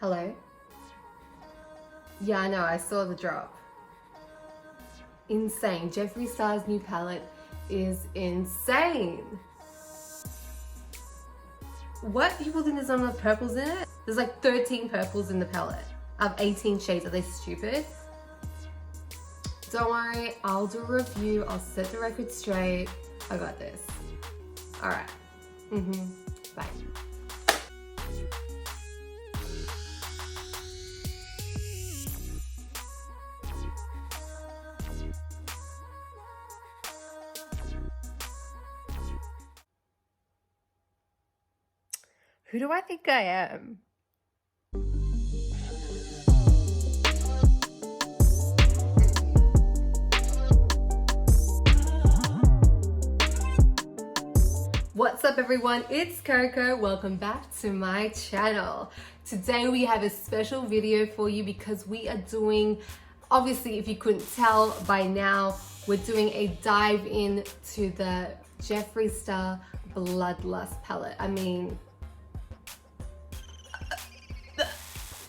Hello? Yeah, I know, I saw the drop. Insane. Jeffree Star's new palette is insane. What? People think there's not enough purples in it? There's like 13 purples in the palette. I have 18 shades. Are they stupid? Don't worry, I'll do a review. I'll set the record straight. I got this. All right. Bye. Who do I think I am? What's up everyone, it's Coco. Welcome back to my channel. Today we have a special video for you because we are doing, obviously if you couldn't tell by now, we're doing a dive into the Jeffree Star Bloodlust palette. I mean,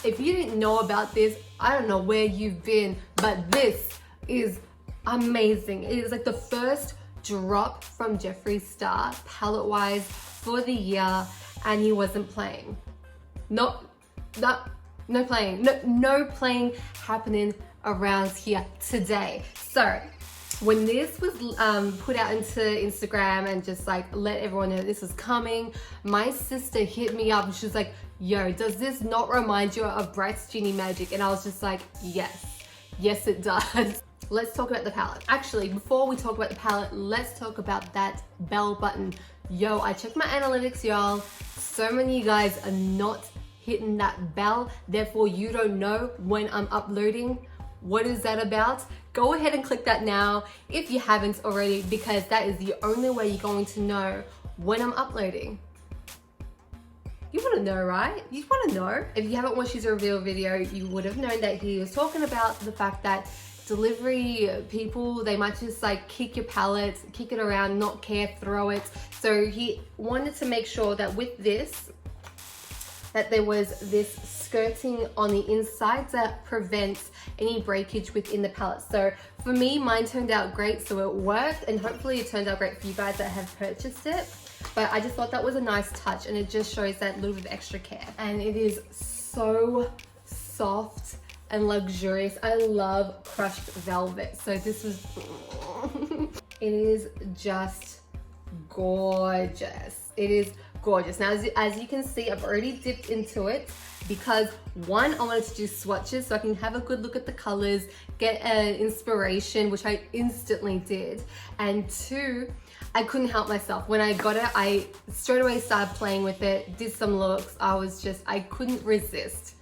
if you didn't know about this, I don't know where you've been, but this is amazing. It is like the first drop from Jeffree Star palette wise for the year, and he wasn't playing. No playing happening around here today. So when this was put out into Instagram and just like let everyone know this was coming, my sister hit me up and she was like, yo, does this not remind you of Bright's Genie Magic? And I was just like, yes it does. Let's talk about the palette. Actually, before we talk about the palette, let's talk about that bell button. Yo, I checked my analytics, y'all. So many of you guys are not hitting that bell, therefore you don't know when I'm uploading. What is that about? Go ahead and click that now if you haven't already, because that is the only way you're going to know when I'm uploading. You want to know, right? You want to know. If you haven't watched his reveal video, you would have known that he was talking about the fact that delivery people, they might just like kick your palette, kick it around, not care, throw it. So he wanted to make sure that with this, that there was this skirting on the inside that prevents any breakage within the palette. So for me, mine turned out great, so it worked, and hopefully it turned out great for you guys that have purchased it. But I just thought that was a nice touch, and it just shows that little bit of extra care. And it is so soft and luxurious. I love crushed velvet. So this was, it is just gorgeous. It is gorgeous. Now, as you can see, I've already dipped into it because one, I wanted to do swatches so I can have a good look at the colors, get an inspiration, which I instantly did. And two, I couldn't help myself. When I got it, I straight away started playing with it, did some looks. I couldn't resist,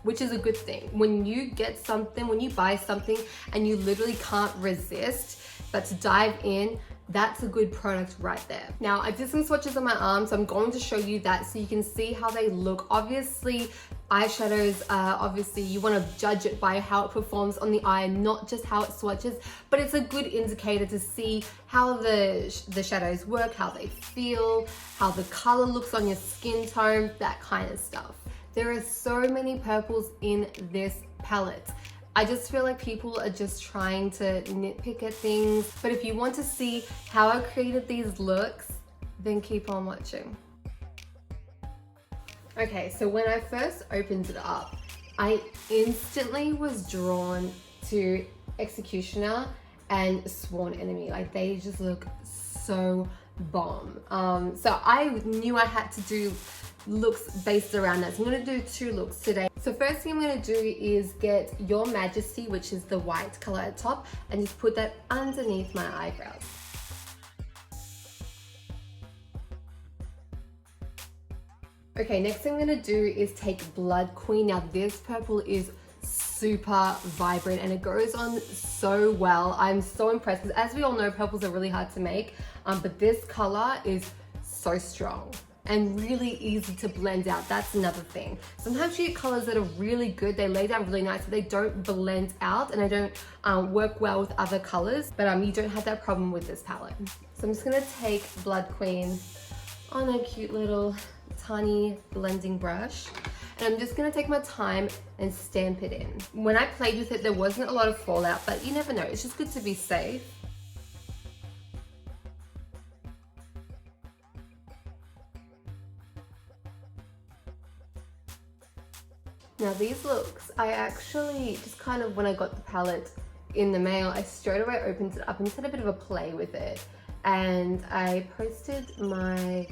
which is a good thing. When you get something, when you buy something and you literally can't resist, but to dive in, that's a good product right there. Now, I did some swatches on my arm, so I'm going to show you that so you can see how they look. Obviously, eyeshadows, obviously you want to judge it by how it performs on the eye, not just how it swatches, but it's a good indicator to see how the shadows work, how they feel, how the color looks on your skin tone, that kind of stuff. There are so many purples in this palette. I just feel like people are just trying to nitpick at things. But if you want to see how I created these looks, then keep on watching. Okay, so when I first opened it up, I instantly was drawn to Executioner and Sworn Enemy. Like, they just look so bomb. So I knew I had to do looks based around that. So I'm going to do two looks today. So first thing I'm going to do is get Your Majesty, which is the white color at the top, and just put that underneath my eyebrows. Okay, next thing I'm going to do is take Blood Queen. Now this purple is super vibrant and it goes on so well. I'm so impressed because, as we all know, purples are really hard to make, but this color is so strong and really easy to blend out. That's another thing. Sometimes you get colors that are really good, they lay down really nice, but they don't blend out and they don't work well with other colors, but you don't have that problem with this palette. So I'm just gonna take Blood Queen on a cute little tiny blending brush, and I'm just gonna take my time and stamp it in. When I played with it, there wasn't a lot of fallout, but you never know, it's just good to be safe. Now these looks, I actually just kind of, when I got the palette in the mail, I straight away opened it up and just had a bit of a play with it. And I posted my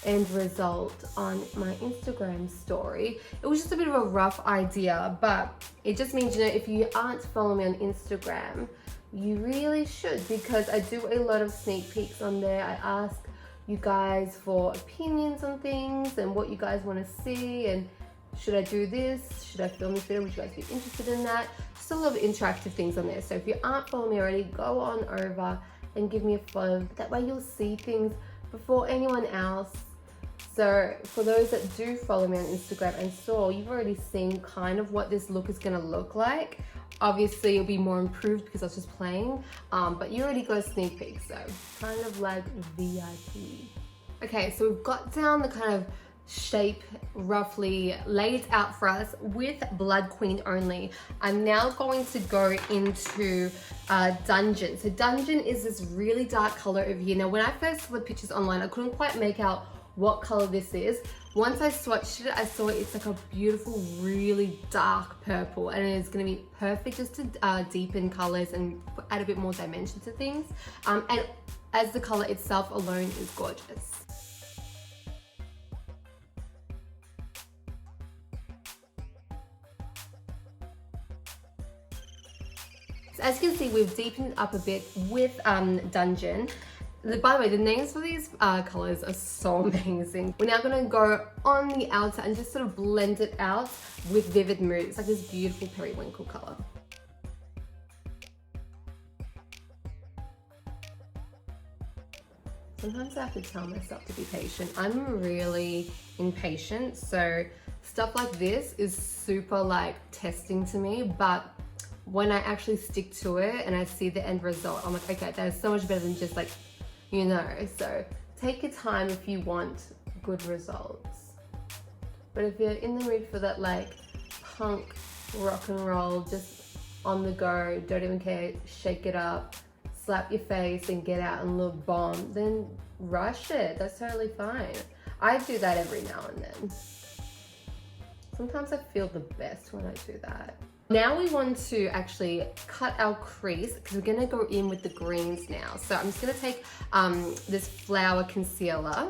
end result on my Instagram story. It was just a bit of a rough idea, but it just means, you know, if you aren't following me on Instagram, you really should, because I do a lot of sneak peeks on there. I ask you guys for opinions on things and what you guys want to see, and should I do this? Should I film this video? Would you guys be interested in that? Just a lot of interactive things on there. So if you aren't following me already, go on over and give me a follow. That way you'll see things before anyone else. So for those that do follow me on Instagram and saw, you've already seen kind of what this look is gonna look like. Obviously it'll be more improved because I was just playing, but you already got a sneak peek, so kind of like VIP. Okay, so we've got down the kind of shape roughly laid out for us with Blood Queen only. I'm now going to go into Dungeon. So Dungeon is this really dark color over here. Now when I first saw the pictures online, I couldn't quite make out what color this is. Once I swatched it, I saw it's like a beautiful, really dark purple, and it's gonna be perfect just to deepen colors and add a bit more dimension to things. And as the color itself alone is gorgeous. So as you can see, we've deepened up a bit with Dungeon. By the way, the names for these colors are so amazing. We're now gonna go on the outer and just sort of blend it out with Vivid Mood. It's like this beautiful periwinkle color. Sometimes I have to tell myself to be patient. I'm really impatient, so stuff like this is super like testing to me, but when I actually stick to it and I see the end result, I'm like, okay, that is so much better than just like, you know. So take your time if you want good results. But if you're in the mood for that like punk rock and roll, just on the go, don't even care, shake it up, slap your face and get out and look bomb, then rush it. That's totally fine. I do that every now and then. Sometimes I feel the best when I do that. Now we want to actually cut our crease because we're gonna go in with the greens now. So I'm just gonna take this Flower concealer.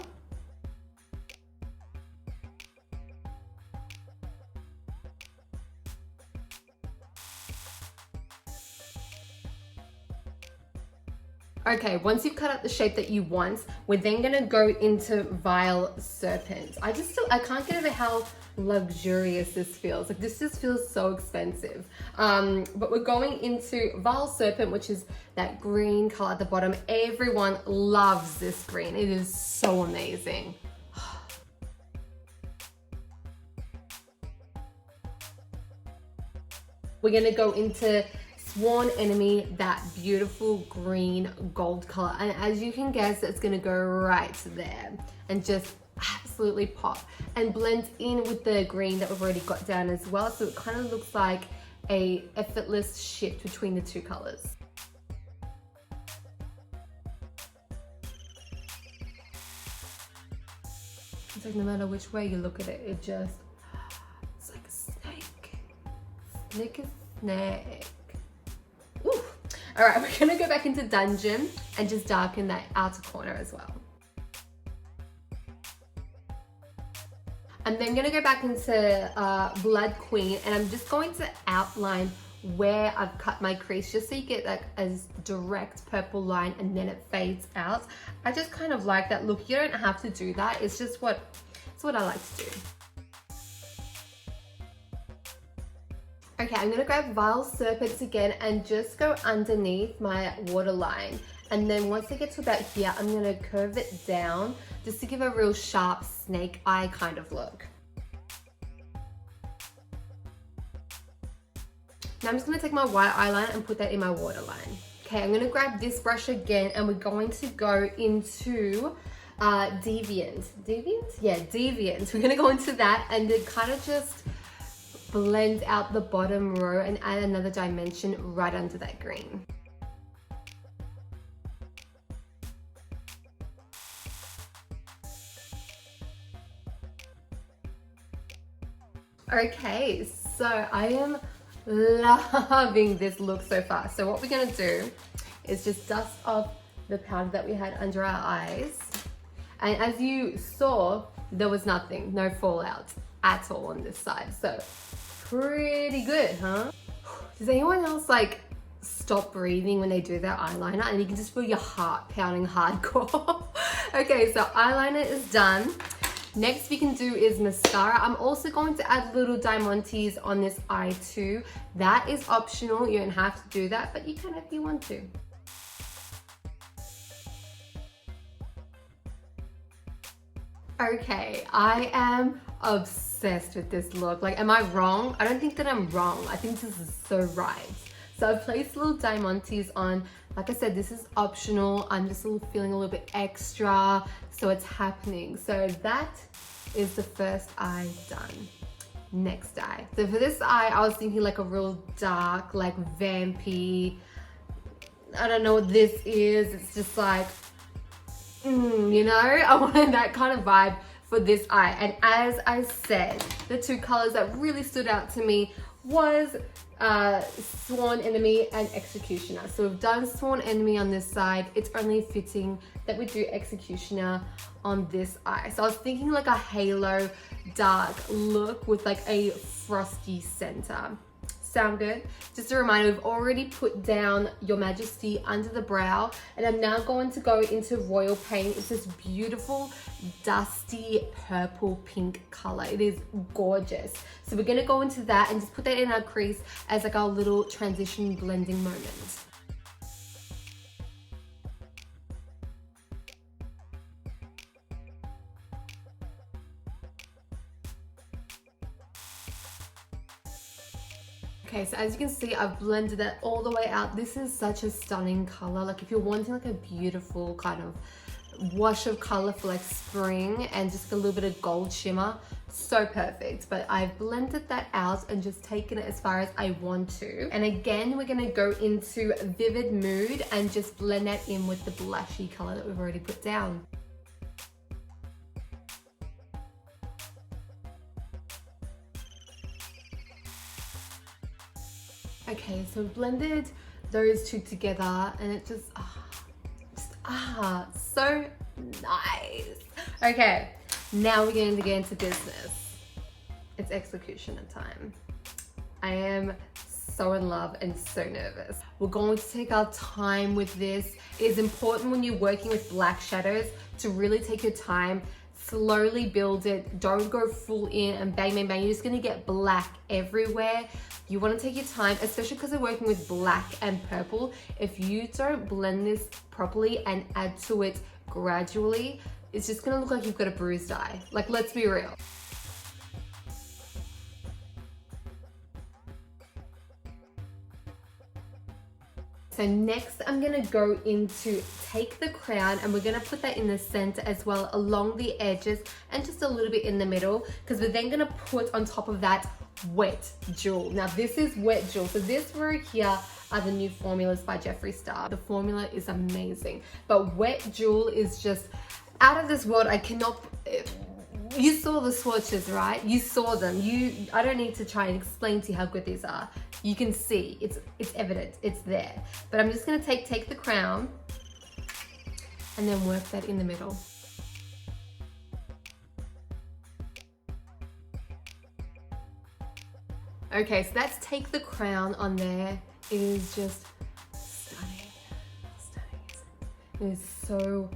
Okay, once you've cut out the shape that you want, we're then gonna go into Vile Serpent. I can't get over how luxurious this feels. Like this just feels so expensive. But we're going into Vile Serpent, which is that green color at the bottom. Everyone loves this green. It is so amazing. We're gonna go into Sworn Enemy, that beautiful green gold color, and as you can guess, it's gonna go right there and just absolutely pop and blend in with the green that we've already got down as well, so it kind of looks like a effortless shift between the two colors. It's like no matter which way you look at it, it's like a snake. Snake is snake. Ooh. All right, we're gonna go back into Dungeon and just darken that outer corner as well. I'm then gonna go back into Blood Queen, and I'm just going to outline where I've cut my crease, just so you get like a direct purple line and then it fades out. I just kind of like that look. You don't have to do that. It's just what I like to do. Okay, I'm gonna grab Vile Serpents again and just go underneath my waterline. And then once I get to about here, I'm gonna curve it down just to give a real sharp snake eye kind of look. Now I'm just gonna take my white eyeliner and put that in my waterline. Okay, I'm gonna grab this brush again and we're going to go into Deviant. Deviant? Yeah, Deviant. We're gonna go into that and then kind of just blend out the bottom row and add another dimension right under that green. Okay, so I am loving this look so far. So what we're gonna do is just dust off the powder that we had under our eyes. And as you saw, there was nothing, no fallout at all on this side. So pretty good, huh? Does anyone else like stop breathing when they do their eyeliner and you can just feel your heart pounding hardcore? Okay, so eyeliner is done. Next we can do is mascara. I'm also going to add little diamantes on this eye too. That is optional, you don't have to do that, but you can if you want to. Okay, I am obsessed with this look. Like, am I wrong? I don't think that I'm wrong. I think this is so right. So I've placed little diamantes on. Like I said, this is optional. I'm just feeling a little bit extra, so it's happening. So that is the first eye done. Next eye. So for this eye, I was thinking like a real dark, like vampy. I don't know what this is. It's just like, you know, I wanted that kind of vibe for this eye. And as I said, the two colors that really stood out to me was Sworn Enemy and Executioner. So we've done Sworn Enemy on this side. It's only fitting that we do Executioner on this eye. So I was thinking like a halo dark look with like a frosty center. Sound good? Just a reminder, we've already put down Your Majesty under the brow, and I'm now going to go into Royal Paint. It's this beautiful dusty purple pink color. It is gorgeous. So we're gonna go into that and just put that in our crease as like our little transition blending moment. Okay, so as you can see, I've blended that all the way out. This is such a stunning color. Like if you're wanting like a beautiful kind of wash of color for like spring and just a little bit of gold shimmer, so perfect. But I've blended that out and just taken it as far as I want to. And again, we're gonna go into Vivid Mood and just blend that in with the blushy color that we've already put down. Okay, so we've blended those two together and it just so nice. Okay, now we're going to get into business. It's executioner time. I am so in love and so nervous. We're going to take our time with this. It is important when you're working with black shadows to really take your time, slowly build it. Don't go full in and bang, bang, bang. You're just gonna get black everywhere. You wanna take your time, especially because we're working with black and purple. If you don't blend this properly and add to it gradually, it's just gonna look like you've got a bruised eye. Like, let's be real. So next I'm gonna go into Take the Crown and we're gonna put that in the center as well, along the edges and just a little bit in the middle, because we're then gonna put on top of that Wet Jewel. Now this is Wet Jewel. So this row here are the new formulas by Jeffree Star. The formula is amazing, but Wet Jewel is just out of this world. I cannot... You saw the swatches, right? You saw them. I don't need to try and explain to you how good these are. You can see, it's evident, it's there. But I'm just gonna take the crown and then work that in the middle. Okay, so that's Take the Crown on there. It is just stunning, stunning. It is so,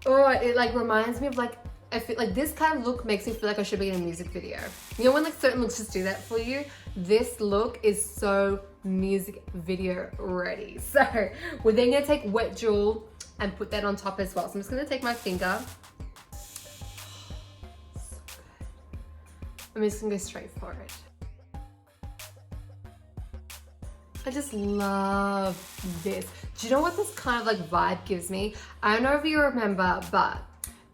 it like reminds me of like, I feel like this kind of look makes me feel like I should be in a music video. You know when like certain looks just do that for you? This look is so music video ready. So we're then gonna take Wet Jewel and put that on top as well. So I'm just gonna take my finger. So good. I'm just gonna go straight for it. I just love this. Do you know what this kind of like vibe gives me? I don't know if you remember, but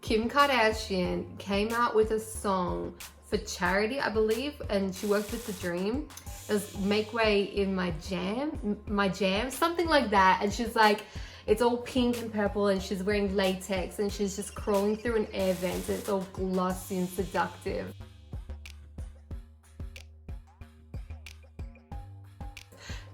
Kim Kardashian came out with a song for charity, I believe, and she worked with The Dream. It was Make Way in My Jam, something like that. And she's like, it's all pink and purple, and she's wearing latex, and she's just crawling through an air vent, and it's all glossy and seductive.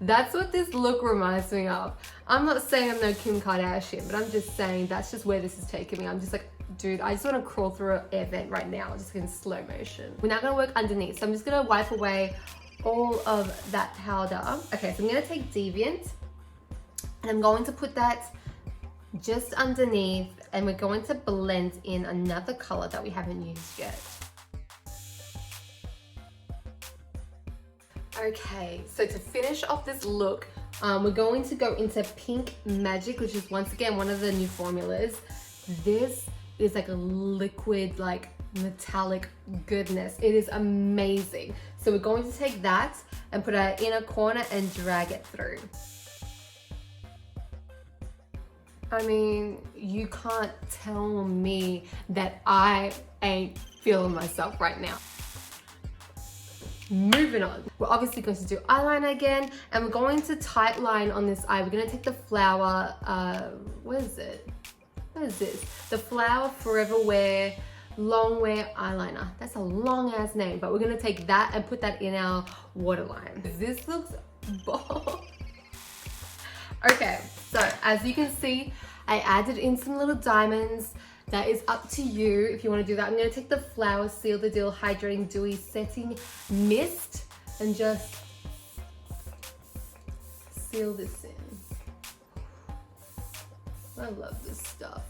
That's what this look reminds me of. I'm not saying I'm no Kim Kardashian, but I'm just saying that's just where this is taking me. I'm just like, dude, I just want to crawl through an air vent right now, just in slow motion. We're now going to work underneath, so I'm just going to wipe away all of that powder. Okay, so I'm going to take Deviant, and I'm going to put that just underneath, and we're going to blend in another color that we haven't used yet. Okay, so to finish off this look, we're going to go into Pink Magic, which is once again one of the new formulas. This is like a liquid, like metallic goodness. It is amazing. So we're going to take that and put our inner corner and drag it through. I mean, you can't tell me that I ain't feeling myself right now. Moving on, we're obviously going to do eyeliner again, and we're going to tight line on this eye. We're going to take the Flava, what is it? What is this? The Flower Forever Wear Long Wear Eyeliner. That's a long ass name, but we're going to take that and put that in our waterline. This looks bold. Okay, so as you can see, I added in some little diamonds. That is up to you if you want to do that. I'm going to take the Flower Seal the Deal Hydrating Dewy Setting Mist and just seal this in. I love this stuff.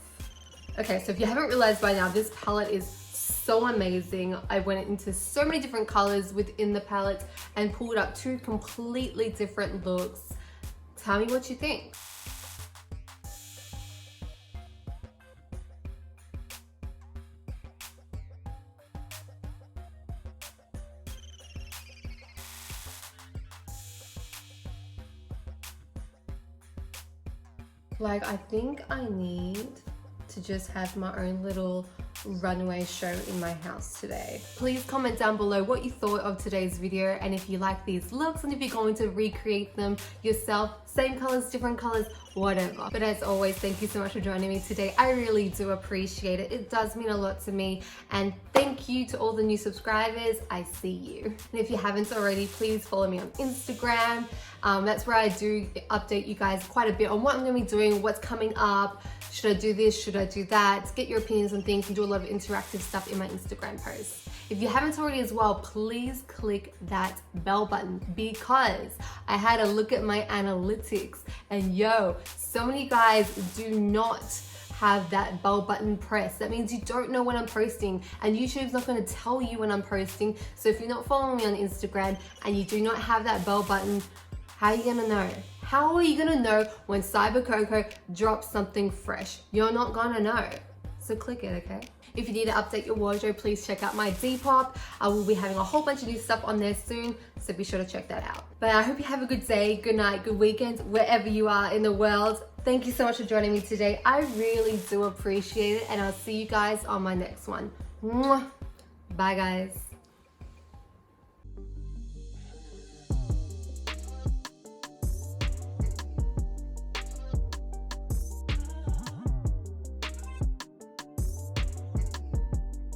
Okay, so if you haven't realized by now, this palette is so amazing. I went into so many different colors within the palette and pulled up two completely different looks. Tell me what you think. Like, I think I need to just have my own little runway show in my house today. Please comment down below what you thought of today's video, and if you like these looks, and if you're going to recreate them yourself, same colors, different colors, whatever. But as always, thank you so much for joining me today. I really do appreciate it. It does mean a lot to me, and thank you to all the new subscribers. I see you. And if you haven't already, please follow me on Instagram. That's where I do update you guys quite a bit on what I'm going to be doing, what's coming up. Should I do this? Should I do that? Get your opinions on things and do a lot of interactive stuff in my Instagram posts. If you haven't already as well, please click that bell button, because I had a look at my analytics, and yo, so many guys do not have that bell button pressed. That means you don't know when I'm posting, and YouTube's not going to tell you when I'm posting. So if you're not following me on Instagram and you do not have that bell button, how are you gonna know? How are you gonna know when CYBER.COCO drops something fresh? You're not gonna know. So click it, okay? If you need to update your wardrobe, please check out my Depop. I will be having a whole bunch of new stuff on there soon, so be sure to check that out. But I hope you have a good day, good night, good weekend, wherever you are in the world. Thank you so much for joining me today. I really do appreciate it, and I'll see you guys on my next one. Mwah. Bye, guys.